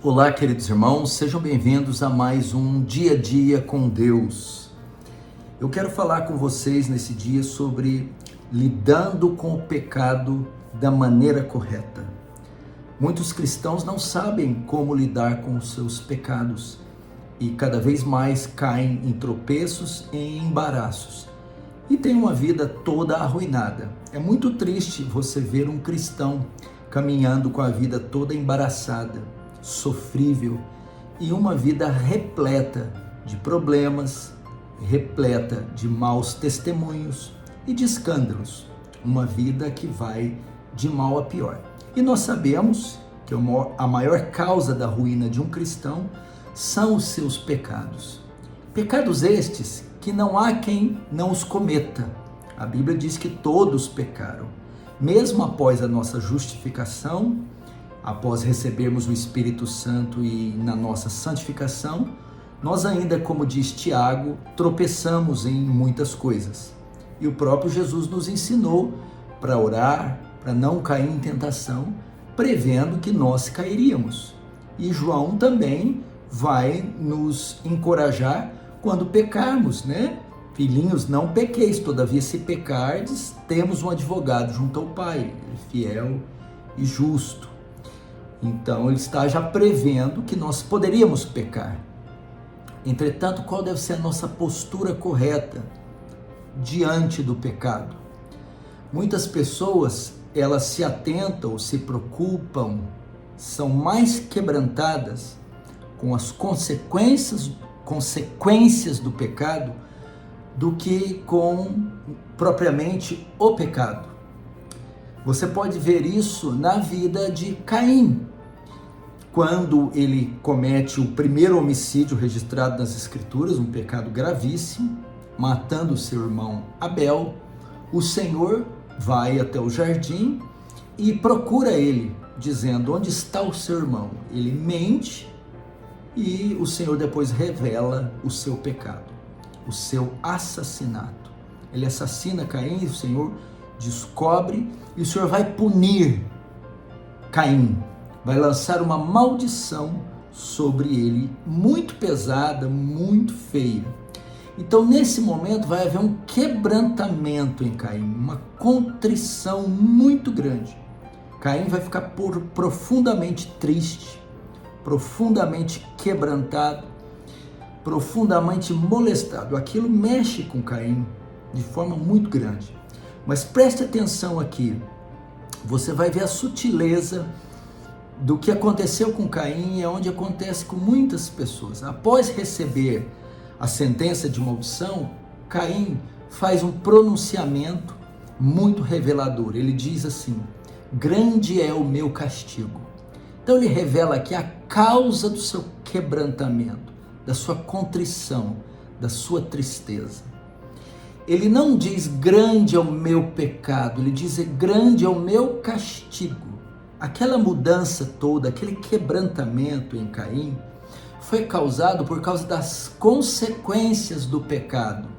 Olá, queridos irmãos, sejam bem-vindos a mais um Dia a Dia com Deus. Eu quero falar com vocês nesse dia sobre lidando com o pecado da maneira correta. Muitos cristãos não sabem como lidar com os seus pecados e cada vez mais caem em tropeços e em embaraços e têm uma vida toda arruinada. É muito triste você ver um cristão caminhando com a vida toda embaraçada, sofrível e uma vida repleta de problemas, repleta de maus testemunhos e de escândalos, uma vida que vai de mal a pior. E nós sabemos que a maior causa da ruína de um cristão são os seus pecados. Pecados estes que não há quem não os cometa. A Bíblia diz que todos pecaram. Mesmo após a nossa justificação, após recebermos o Espírito Santo e na nossa santificação, nós ainda, como diz Tiago, tropeçamos em muitas coisas. E o próprio Jesus nos ensinou para orar, para não cair em tentação, prevendo que nós cairíamos. E João também vai nos encorajar quando pecarmos, né? Filhinhos, não pequeis, todavia se pecardes, temos um advogado junto ao Pai, fiel e justo. Então, ele está já prevendo que nós poderíamos pecar. Entretanto, qual deve ser a nossa postura correta diante do pecado? Muitas pessoas, elas se atentam, se preocupam, são mais quebrantadas com as consequências do pecado do que com propriamente o pecado. Você pode ver isso na vida de Caim. Quando ele comete o primeiro homicídio registrado nas Escrituras, um pecado gravíssimo, matando seu irmão Abel, o Senhor vai até o jardim e procura ele, dizendo: onde está o seu irmão? Ele mente e o Senhor depois revela o seu pecado, o seu assassinato. Ele assassina Caim e o Senhor descobre, e o Senhor vai punir Caim, vai lançar uma maldição sobre ele, muito pesada, muito feia. Então, nesse momento, vai haver um quebrantamento em Caim, uma contrição muito grande. Caim vai ficar profundamente triste, profundamente quebrantado, profundamente molestado. Aquilo mexe com Caim de forma muito grande. Mas preste atenção aqui, você vai ver a sutileza do que aconteceu com Caim e é onde acontece com muitas pessoas. Após receber a sentença de maldição, Caim faz um pronunciamento muito revelador. Ele diz assim: grande é o meu castigo. Então ele revela aqui a causa do seu quebrantamento, da sua contrição, da sua tristeza. Ele não diz grande é o meu pecado, ele diz grande é o meu castigo. Aquela mudança toda, aquele quebrantamento em Caim, foi causado por causa das consequências do pecado.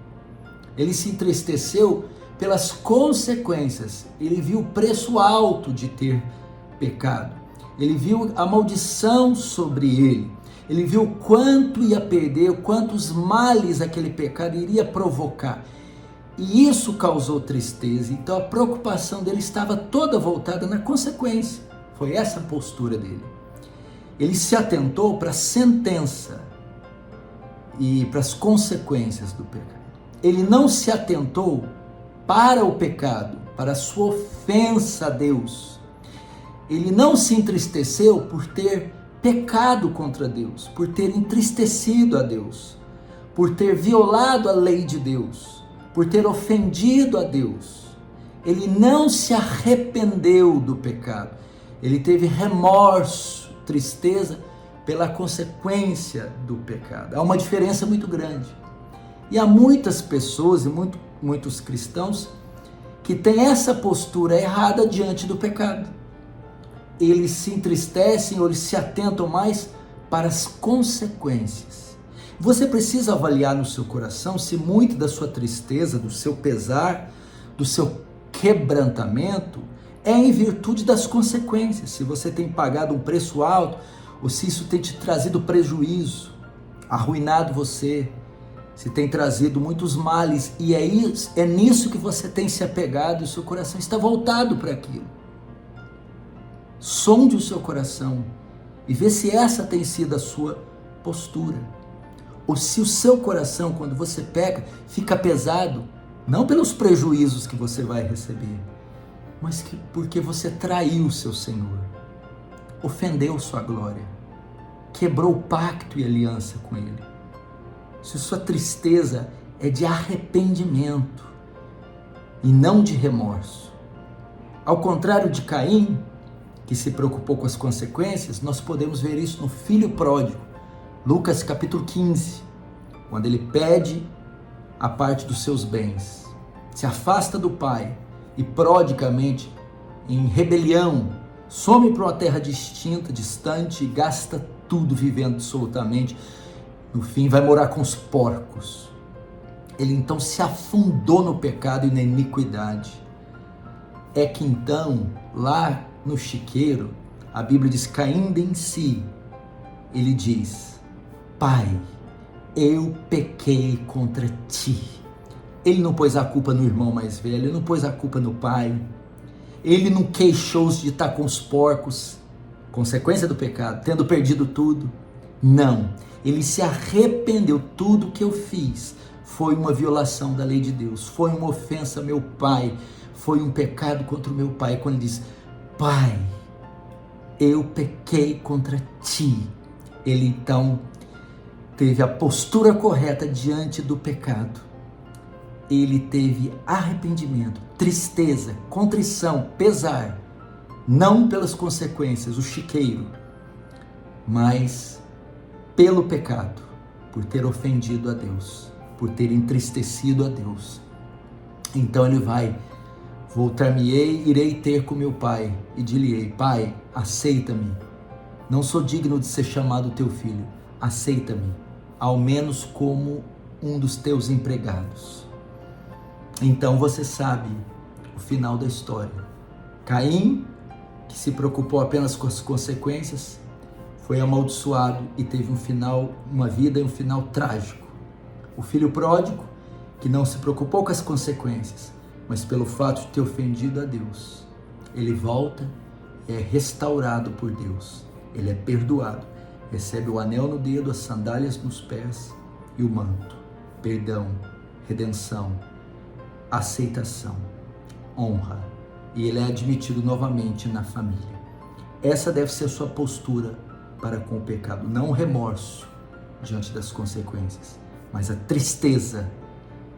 Ele se entristeceu pelas consequências, ele viu o preço alto de ter pecado, ele viu a maldição sobre ele viu o quanto ia perder, quantos males aquele pecado iria provocar. E isso causou tristeza, então a preocupação dele estava toda voltada na consequência. Foi essa a postura dele. Ele se atentou para a sentença e para as consequências do pecado. Ele não se atentou para o pecado, para a sua ofensa a Deus. Ele não se entristeceu por ter pecado contra Deus, por ter entristecido a Deus, por ter violado a lei de Deus, por ter ofendido a Deus. Ele não se arrependeu do pecado. Ele teve remorso, tristeza pela consequência do pecado. Há uma diferença muito grande. E há muitas pessoas e muitos cristãos que têm essa postura errada diante do pecado. Eles se entristecem ou eles se atentam mais para as consequências. Você precisa avaliar no seu coração se muito da sua tristeza, do seu pesar, do seu quebrantamento é em virtude das consequências. Se você tem pagado um preço alto, ou se isso tem te trazido prejuízo, arruinado você, se tem trazido muitos males, e é nisso que você tem se apegado, e o seu coração está voltado para aquilo. Sonde o seu coração e vê se essa tem sido a sua postura. Ou se o seu coração, quando você peca, fica pesado, não pelos prejuízos que você vai receber, mas porque você traiu o seu Senhor, ofendeu sua glória, quebrou o pacto e aliança com Ele. Se sua tristeza é de arrependimento e não de remorso, ao contrário de Caim, que se preocupou com as consequências, nós podemos ver isso no filho pródigo, Lucas capítulo 15, quando ele pede a parte dos seus bens, se afasta do pai e prodigamente, em rebelião, some para uma terra distinta, distante, e gasta tudo vivendo absolutamente. No fim vai morar com os porcos. Ele então se afundou no pecado e na iniquidade. É que então, lá no chiqueiro, a Bíblia diz, caindo em si, ele diz, Pai, eu pequei contra ti. Ele não pôs a culpa no irmão mais velho, ele não pôs a culpa no pai, ele não queixou-se de estar com os porcos, consequência do pecado, tendo perdido tudo. Não, ele se arrependeu. Tudo que eu fiz foi uma violação da lei de Deus, foi uma ofensa ao meu pai, foi um pecado contra o meu pai. Quando ele diz, Pai, eu pequei contra ti, ele então teve a postura correta diante do pecado. Ele teve arrependimento, tristeza, contrição, pesar, não pelas consequências, o chiqueiro, mas pelo pecado, por ter ofendido a Deus, por ter entristecido a Deus. Então ele vai, voltar-me-ei, irei ter com meu pai, e dir-lhe-ei, Pai, aceita-me, não sou digno de ser chamado teu filho, aceita-me, ao menos como um dos teus empregados. Então você sabe o final da história. Caim, que se preocupou apenas com as consequências, foi amaldiçoado e teve um final, uma vida e um final trágico. O filho pródigo, que não se preocupou com as consequências, mas pelo fato de ter ofendido a Deus, ele volta, é restaurado por Deus, ele é perdoado, recebe o anel no dedo, as sandálias nos pés e o manto. Perdão, redenção, aceitação, honra, e ele é admitido novamente na família. Essa deve ser a sua postura para com o pecado, não o remorso diante das consequências, mas a tristeza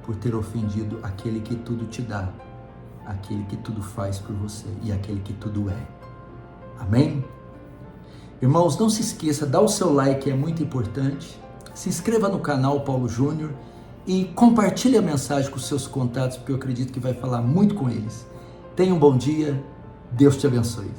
por ter ofendido aquele que tudo te dá, aquele que tudo faz por você e aquele que tudo é. Amém? Irmãos, não se esqueça, dá o seu like, é muito importante. Se inscreva no canal Paulo Júnior e compartilhe a mensagem com seus contatos, porque eu acredito que vai falar muito com eles. Tenha um bom dia, Deus te abençoe.